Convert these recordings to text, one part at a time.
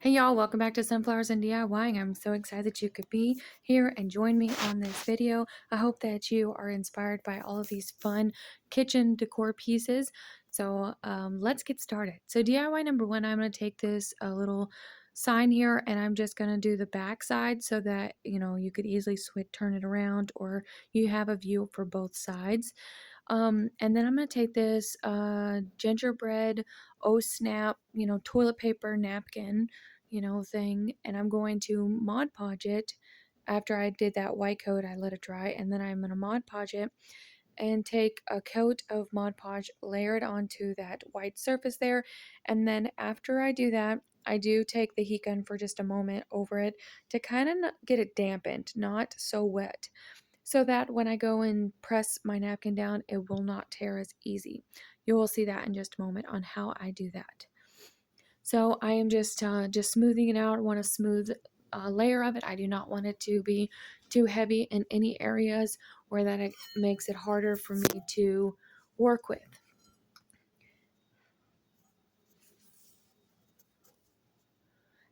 Hey y'all, welcome back to Sunflowers and DIYing. I'm so excited that you could be here and join me on this video. I hope that you are inspired by all of these fun kitchen decor pieces. So let's get started. So DIY number one, I'm going to take this little sign here and I'm just going to do the back side so that you could easily turn it around, or you have a view for both sides. And then I'm going to take this gingerbread, oh snap, toilet paper napkin, thing, and I'm going to Mod Podge it. After I did that white coat, I let it dry, and then I'm going to Mod Podge it and take a coat of Mod Podge, layer it onto that white surface there, and then after I do that, I do take the heat gun for just a moment over it to kind of get it dampened, not so wet, so that when I go and press my napkin down, it will not tear as easy. You will see that in just a moment on how I do that. So I am just smoothing it out. I want a smooth layer of it. I do not want it to be too heavy in any areas where that it makes it harder for me to work with.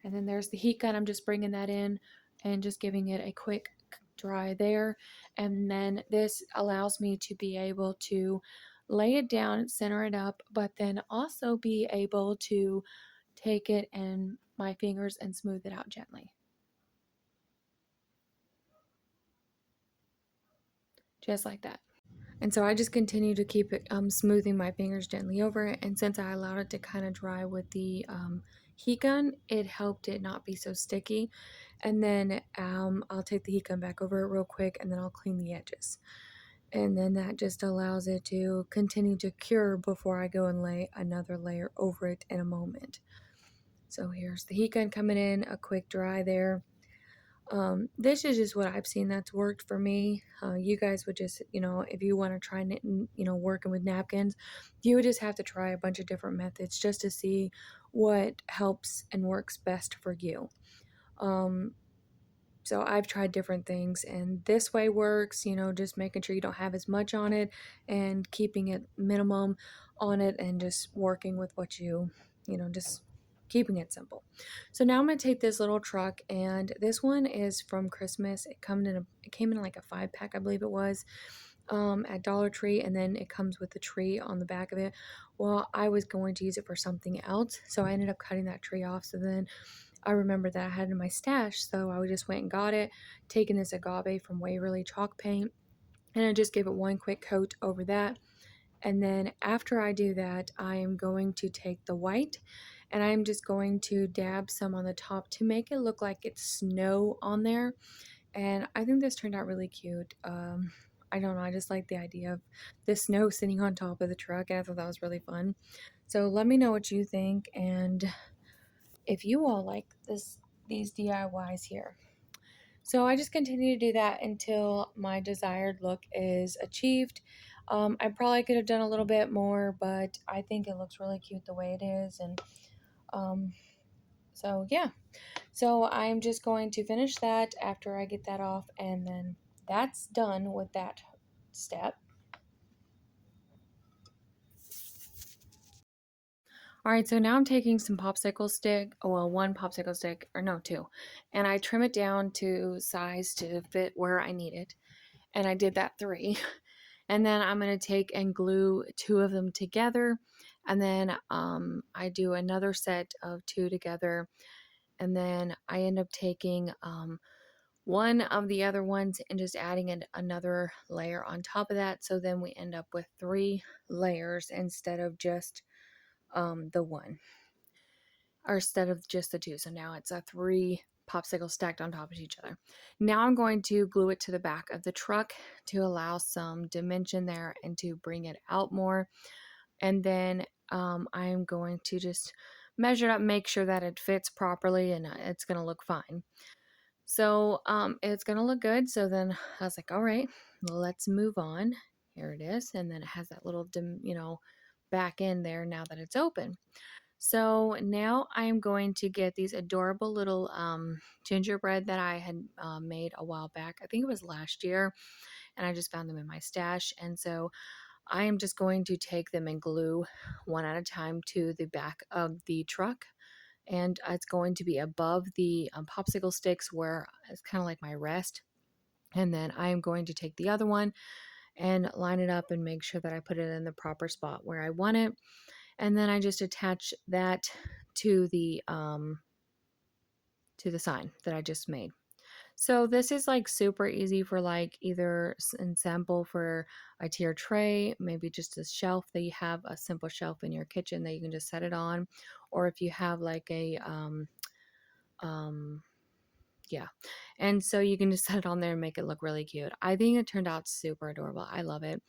And then there's the heat gun. I'm just bringing that in and just giving it a quick dry there. And then this allows me to be able to lay it down, center it up, but then also be able to take it in my fingers and smooth it out gently. Just like that. And so I just continue to keep it smoothing my fingers gently over it. And since I allowed it to kind of dry with the heat gun, it helped it not be so sticky. And then I'll take the heat gun back over it real quick, and then I'll clean the edges. And then that just allows it to continue to cure before I go and lay another layer over it in a moment. So here's the heat gun coming in, a quick dry there. This is just what I've seen that's worked for me. You guys would just, if you want to try knitting, working with napkins, you would just have to try a bunch of different methods just to see what helps and works best for you. So I've tried different things, and this way works, just making sure you don't have as much on it and keeping it minimum on it and just working with what just keeping it simple. So now I'm going to take this little truck, and this one is from Christmas. It came in like a 5-pack, I believe it was, at Dollar Tree, and then it comes with the tree on the back of it. Well, I was going to use it for something else, so I ended up cutting that tree off. So then I remembered that I had it in my stash, so I just went and got it, taking this agave from Waverly chalk paint, and I just gave it one quick coat over that. And then after I do that, I am going to take the white, and I'm just going to dab some on the top to make it look like it's snow on there. And I think this turned out really cute. I don't know, I just like the idea of the snow sitting on top of the truck, and I thought that was really fun. So let me know what you think, and if you all like these DIYs here. So I just continue to do that until my desired look is achieved. I probably could have done a little bit more, but I think it looks really cute the way it is. And so yeah, so I'm just going to finish that after I get that off, and then that's done with that step. All right, so now I'm taking some popsicle stick, well, one popsicle stick, or no, two, and I trim it down to size to fit where I need it. And I did that 3. And then I'm going to take and glue 2 of them together. And then I do another set of 2 together. And then I end up taking one of the other ones and just adding another layer on top of that. So then we end up with 3 layers instead of just the one, or instead of just the 2. So now it's a 3 popsicles stacked on top of each other. Now I'm going to glue it to the back of the truck to allow some dimension there and to bring it out more. And then I'm going to just measure it up, make sure that it fits properly, and it's going to look fine. So it's going to look good. So then I was like, all right, let's move on. Here it is. And then it has that little, back end there now that it's open. So now I'm going to get these adorable little gingerbread that I had made a while back. I think it was last year, and I just found them in my stash. And so I am just going to take them and glue one at a time to the back of the truck and it's going to be above the popsicle sticks where it's kind of like my rest. And then I am going to take the other one and line it up and make sure that I put it in the proper spot where I want it. And then I just attach that to the sign that I just made. So this is like super easy for like either in sample for a tier tray, maybe just a shelf that you have a simple shelf in your kitchen that you can just set it on, or if you have like a um yeah. And so you can just set it on there and make it look really cute. I think it turned out super adorable. I love it.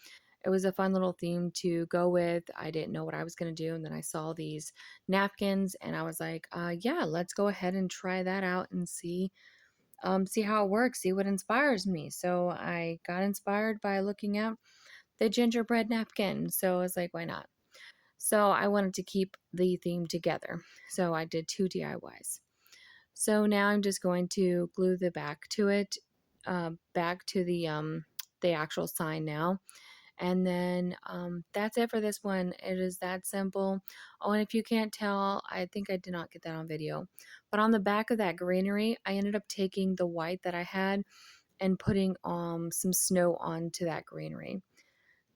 It was a fun little theme to go with. I didn't know what I was going to do. And then I saw these napkins and I was like, yeah, let's go ahead and try that out and see how it works, see what inspires me. So I got inspired by looking at the gingerbread napkin. So I was like, why not? So I wanted to keep the theme together. So I did 2 DIYs. So now I'm just going to glue the back to it, back to the actual sign now. And then that's it for this one. It is that simple. Oh, and if you can't tell, I think I did not get that on video. But on the back of that greenery, I ended up taking the white that I had and putting some snow onto that greenery.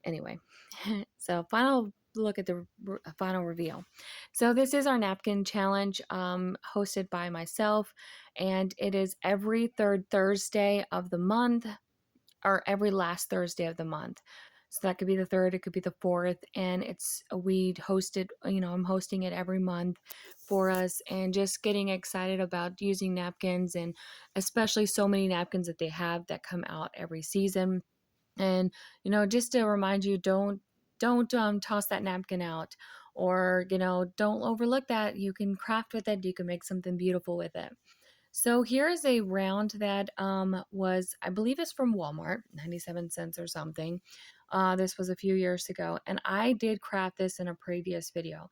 Anyway, so final look at the final reveal. So this is our napkin challenge, hosted by myself, and it is every third Thursday of the month, or every last Thursday of the month. So that could be the third, it could be the fourth, and we hosted, I'm hosting it every month for us, and just getting excited about using napkins, and especially so many napkins that they have that come out every season. And just to remind you, don't toss that napkin out, or don't overlook that. You can craft with it, you can make something beautiful with it. So here is a round that was, I believe, is from Walmart, 97 cents or something. This was a few years ago, and I did craft this in a previous video.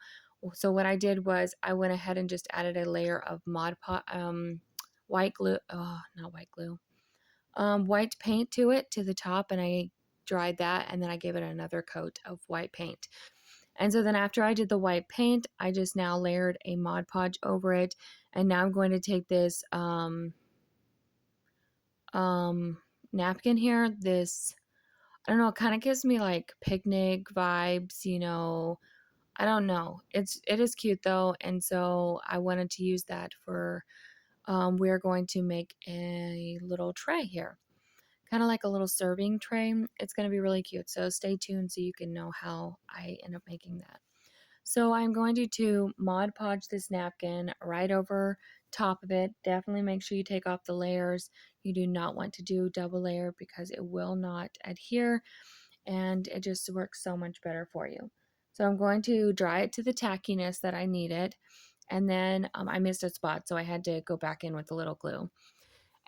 So what I did was I went ahead and just added a layer of white glue, not white glue, white paint to it, to the top, and I dried that, and then I gave it another coat of white paint. And so then after I did the white paint, I just now layered a Mod Podge over it. And now I'm going to take this napkin here. This, I don't know, it kind of gives me like picnic vibes, I don't know. It is cute though. And so I wanted to use that for, we're going to make a little tray here. Kind of like a little serving tray. It's going to be really cute. So stay tuned so you can know how I end up making that. So I'm going to Mod Podge this napkin right over top of it. Definitely make sure you take off the layers. You do not want to do double layer because it will not adhere, and it just works so much better for you. So I'm going to dry it to the tackiness that I need it. And then I missed a spot, so I had to go back in with a little glue.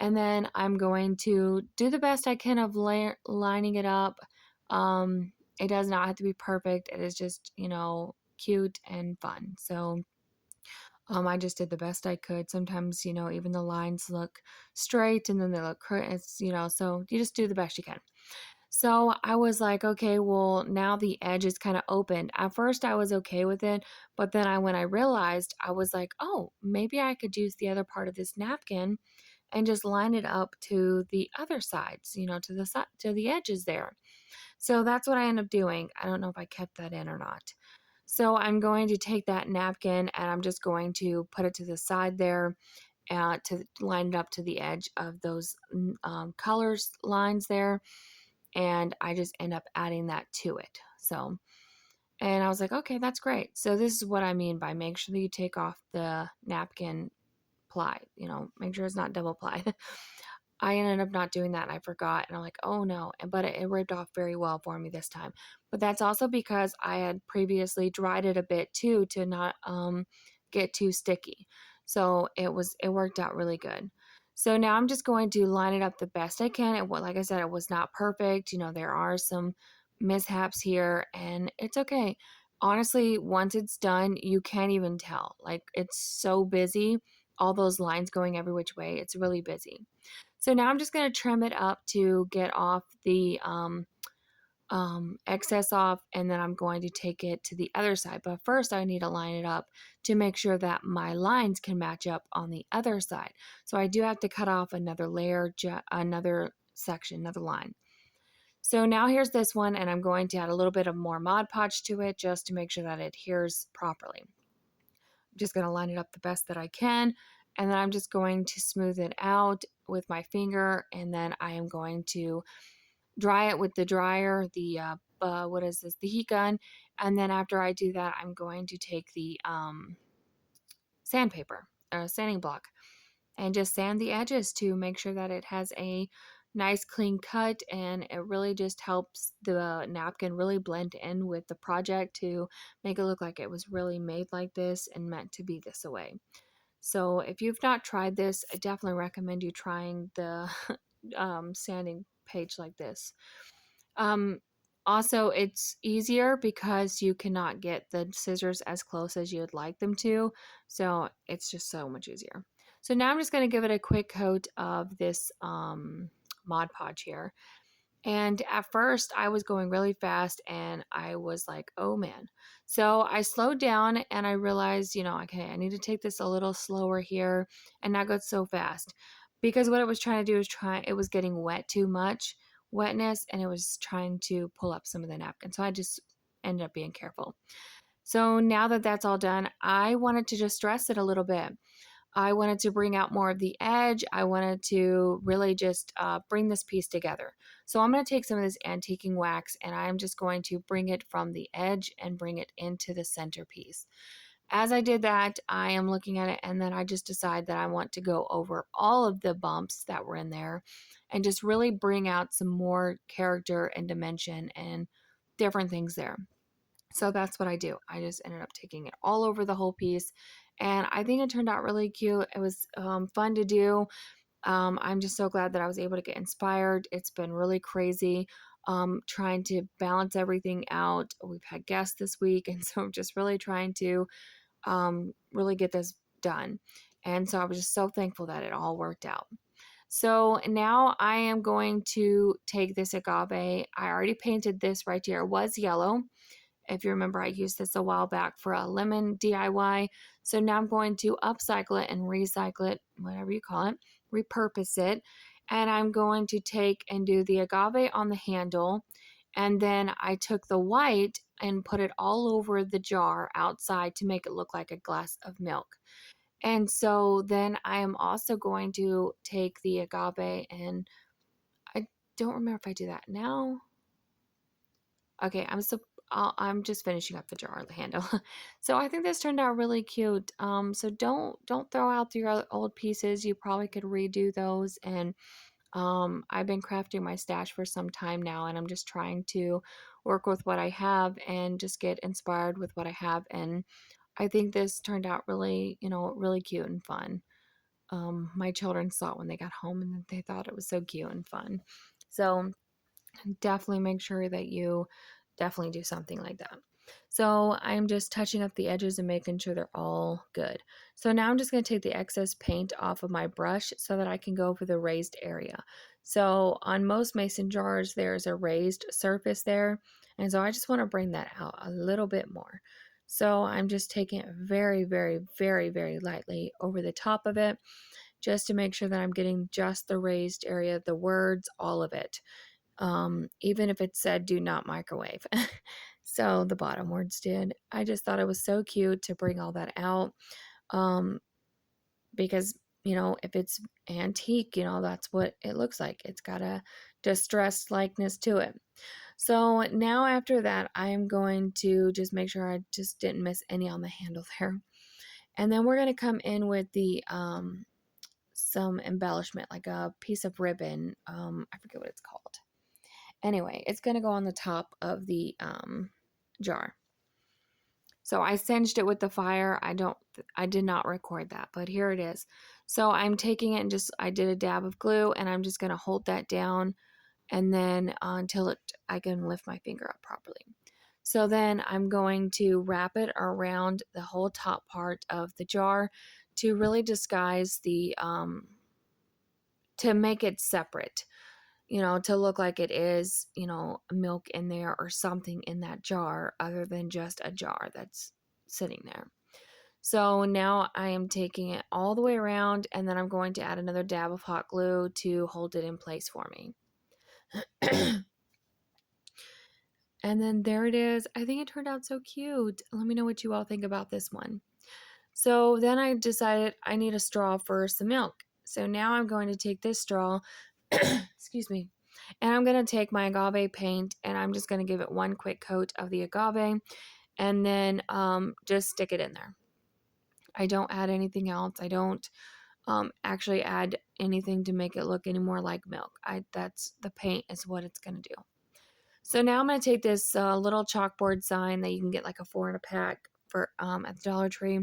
And then I'm going to do the best I can of lining it up. It does not have to be perfect. It is just, cute and fun. So I just did the best I could. Sometimes, even the lines look straight and then they look, so you just do the best you can. So I was like, okay, well, now the edge is kind of open. At first, I was okay with it, but then when I realized, I was like, oh, maybe I could use the other part of this napkin and just line it up to the other sides, to the side, to the edges there. So that's what I end up doing. I don't know if I kept that in or not. So I'm going to take that napkin and I'm just going to put it to the side there, to line it up to the edge of those colors lines there. And I just end up adding that to it. So, and I was like, okay, that's great. So this is what I mean by make sure that you take off the napkin ply, make sure it's not double ply. I ended up not doing that and I forgot, and I'm like, oh no. But it ripped off very well for me this time. But that's also because I had previously dried it a bit too, to not get too sticky. So it worked out really good. So now I'm just going to line it up the best I can. And like I said, it was not perfect. There are some mishaps here, and it's okay. Honestly, once it's done, you can't even tell. Like, it's so busy, all those lines going every which way. It's really busy. So now I'm just going to trim it up to get off the excess off, and then I'm going to take it to the other side. But first I need to line it up to make sure that my lines can match up on the other side. So I do have to cut off another layer, another section, another line. So now here's this one, and I'm going to add a little bit of more Mod Podge to it just to make sure that it adheres properly. I'm just going to line it up the best that I can, and then I'm just going to smooth it out with my finger, and then I am going to dry it with the dryer, what is this, the heat gun. And then after I do that, I'm going to take the sandpaper or sanding block and just sand the edges to make sure that it has a nice clean cut, and it really just helps the napkin really blend in with the project to make it look like it was really made like this and meant to be this way. So if you've not tried this, I definitely recommend you trying the sanding page like this. Um, Also, it's easier because you cannot get the scissors as close as you would like them to. So it's just so much easier. So now I'm just going to give it a quick coat of this Mod Podge here. And at first, I was going really fast and I was like, oh man. So I slowed down and I realized, okay, I need to take this a little slower here and not go so fast. Because what it was trying to do is it was getting wet, too much wetness, and it was trying to pull up some of the napkin. So I just ended up being careful. So now that that's all done, I wanted to just stress it a little bit. I wanted to bring out more of the edge. I wanted to really just bring this piece together. So I'm going to take some of this antiquing wax and I'm just going to bring it from the edge and bring it into the centerpiece. As I did that, I am looking at it and then I just decide that I want to go over all of the bumps that were in there and just really bring out some more character and dimension and different things there. So that's what I do. I just ended up taking it all over the whole piece. And I think it turned out really cute. It was fun to do. I'm just so glad that I was able to get inspired. It's been really crazy trying to balance everything out. We've had guests this week. And so I'm just really trying to really get this done. And so I was just so thankful that it all worked out. So now I am going to take this agave. I already painted this right here. It was yellow. If you remember, I used this a while back for a lemon DIY. So now I'm going to upcycle it and recycle it, whatever you call it, repurpose it. And I'm going to take and do the agave on the handle. And then I took the white and put it all over the jar outside to make it look like a glass of milk. And so then I am also going to take the agave, and I don't remember if I do that now. Okay, I'm just finishing up the jar, the handle. So I think this turned out really cute. So don't throw out your old pieces. You probably could redo those. And I've been crafting my stash for some time now, and I'm just trying to work with what I have and just get inspired with what I have. And I think this turned out really, really cute and fun. My children saw it when they got home, and they thought it was so cute and fun. So definitely make sure that you definitely do something like that. So I'm just touching up the edges and making sure they're all good. So now I'm just going to take the excess paint off of my brush so that I can go over the raised area. So on most mason jars, there's a raised surface there. And so I just want to bring that out a little bit more. So I'm just taking it very, very, very, very lightly over the top of it just to make sure that I'm getting just the raised area, the words, all of it. Even if it said do not microwave. So the bottom words did. I just thought it was so cute to bring all that out. Um, because, if it's antique, that's what it looks like. It's got a distressed likeness to it. So now after that, I'm going to just make sure I just didn't miss any on the handle there. And then we're going to come in with the some embellishment, like a piece of ribbon. I forget what it's called. Anyway, it's going to go on the top of the jar. So I singed it with the fire. I did not record that, but here it is. So I'm taking it and I did a dab of glue, and I'm just going to hold that down and then until I can lift my finger up properly. So then I'm going to wrap it around the whole top part of the jar to really disguise to make it separate. to look like it is, milk in there or something in that jar other than just a jar that's sitting there. So now I am taking it all the way around, and then I'm going to add another dab of hot glue to hold it in place for me. And then there it is. I think it turned out so cute. Let me know what you all think about this one. So then I decided I need a straw for some milk. So now I'm going to take this straw, excuse me, and I'm going to take my agave paint, and I'm just going to give it one quick coat of the agave, and then just stick it in there. I don't add anything else. I don't actually add anything to make it look any more like milk. That's the paint is what it's going to do. So now I'm going to take this little chalkboard sign that you can get like a 4 in a pack for at the Dollar Tree,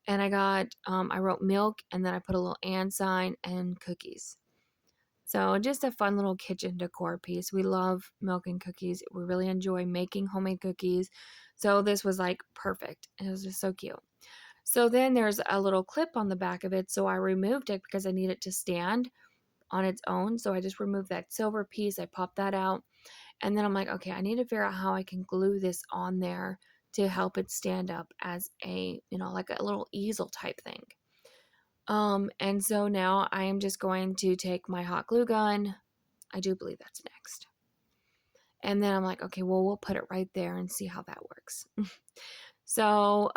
and I wrote milk, and then I put a little and sign and cookies. So just a fun little kitchen decor piece. We love milk and cookies. We really enjoy making homemade cookies. So this was like perfect. It was just so cute. So then there's a little clip on the back of it. So I removed it because I need it to stand on its own. So I just removed that silver piece. I popped that out. And then I'm like, okay, I need to figure out how I can glue this on there to help it stand up as a, like a little easel type thing. And so now I am just going to take my hot glue gun. I do believe that's next. And then I'm like, okay, well, we'll put it right there and see how that works. So,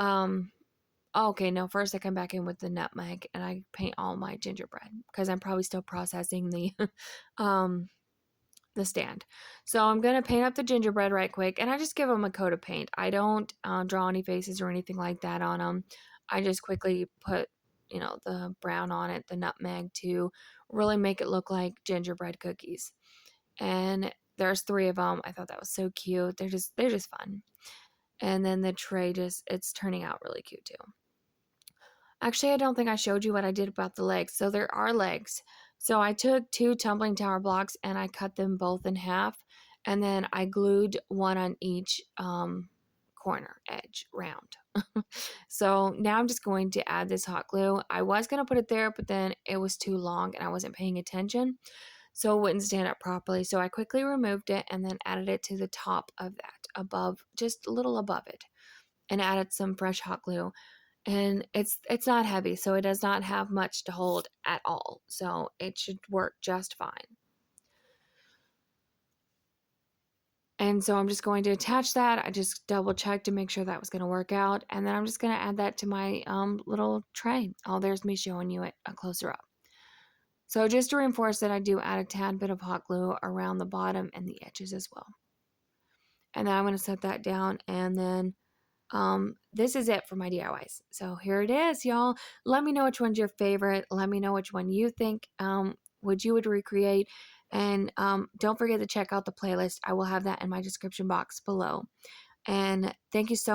okay, no, first I come back in with the nutmeg and I paint all my gingerbread because I'm probably still processing the stand. So I'm going to paint up the gingerbread right quick, and I just give them a coat of paint. I don't draw any faces or anything like that on them. I just quickly put, the brown on it, the nutmeg, to really make it look like gingerbread cookies. And there's 3 of them. I thought that was so cute. They're just fun. And then the tray it's turning out really cute too. Actually, I don't think I showed you what I did about the legs. So there are legs. So I took 2 tumbling tower blocks and I cut them both in half. And then I glued one on each corner edge round. So now I'm just going to add this hot glue. I was going to put it there, but then it was too long and I wasn't paying attention. So it wouldn't stand up properly. So I quickly removed it and then added it to the top of that, above, just a little above it, and added some fresh hot glue. And it's not heavy, so it does not have much to hold at all. So it should work just fine. And so I'm just going to attach that. I just double checked to make sure that was going to work out. And then I'm just going to add that to my little tray. Oh, there's me showing you it closer up. So just to reinforce that, I do add a tad bit of hot glue around the bottom and the edges as well. And then I'm going to set that down, and then this is it for my DIYs. So here it is, y'all. Let me know which one's your favorite. Let me know which one you think would recreate. And don't forget to check out the playlist. I will have that in my description box below. And thank you so much.